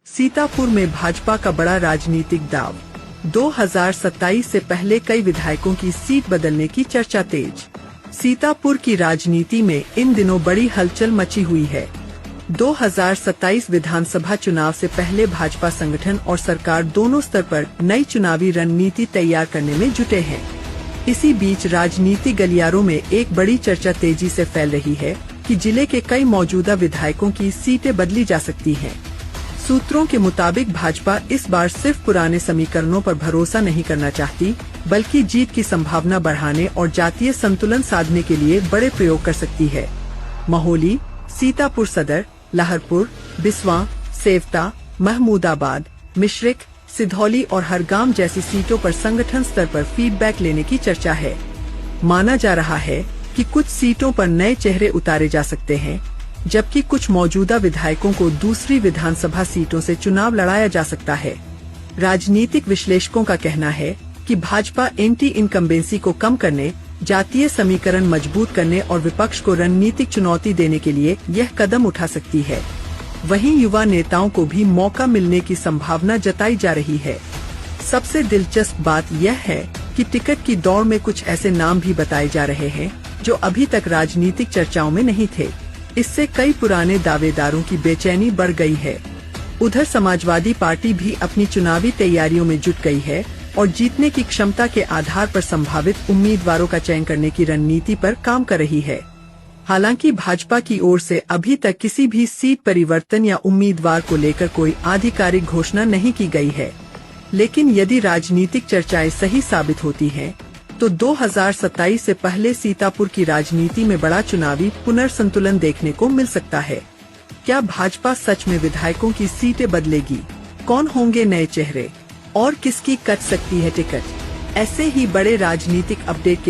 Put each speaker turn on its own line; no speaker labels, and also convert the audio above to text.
सीतापुर में भाजपा का बड़ा राजनीतिक दांव। 2027 से पहले कई विधायकों की सीट बदलने की चर्चा तेज। सीतापुर की राजनीति में इन दिनों बड़ी हलचल मची हुई है। 2027 विधानसभा चुनाव से पहले भाजपा संगठन और सरकार दोनों स्तर पर नई चुनावी रणनीति तैयार करने में जुटे हैं। इसी बीच राजनीति गलियारों में एक बड़ी चर्चा तेजी से फैल रही है कि जिले के कई मौजूदा विधायकों की सीटें बदली जा सकती हैं। सूत्रों के मुताबिक भाजपा इस बार सिर्फ पुराने समीकरणों पर भरोसा नहीं करना चाहती, बल्कि जीत की संभावना बढ़ाने और जातीय संतुलन साधने के लिए बड़े प्रयोग कर सकती है। महोली, सीतापुर सदर, लाहरपुर, बिस्वा, सेवता, महमूदाबाद, मिश्रिक, सिधौली और हरगाम जैसी सीटों पर संगठन स्तर पर फीडबैक लेने की चर्चा है। माना जा रहा है कि कुछ सीटों पर नए चेहरे उतारे जा सकते हैं, जबकि कुछ मौजूदा विधायकों को दूसरी विधानसभा सीटों से चुनाव लड़ाया जा सकता है। राजनीतिक विश्लेषकों का कहना है कि भाजपा एंटी इनकम्बेंसी को कम करने, जातीय समीकरण मजबूत करने और विपक्ष को रणनीतिक चुनौती देने के लिए यह कदम उठा सकती है। वहीं युवा नेताओं को भी मौका मिलने की संभावना जताई जा रही है। सबसे दिलचस्प बात यह है कि टिकट की दौड़ में कुछ ऐसे नाम भी बताए जा रहे हैं जो अभी तक राजनीतिक चर्चाओं में नहीं थे। इससे कई पुराने दावेदारों की बेचैनी बढ़ गई है। उधर समाजवादी पार्टी भी अपनी चुनावी तैयारियों में जुट गई है और जीतने की क्षमता के आधार पर संभावित उम्मीदवारों का चयन करने की रणनीति पर काम कर रही है। हालांकि भाजपा की ओर से अभी तक किसी भी सीट परिवर्तन या उम्मीदवार को लेकर कोई आधिकारिक घोषणा नहीं की गई है। लेकिन यदि राजनीतिक चर्चाएं सही साबित होती हैं, तो 2027 से पहले सीतापुर की राजनीति में बड़ा चुनावी पुनर्संतुलन देखने को मिल सकता है। क्या भाजपा सच में विधायकों की सीटें बदलेगी? कौन होंगे नए चेहरे और किसकी कट सकती है टिकट? ऐसे ही बड़े राजनीतिक अपडेट के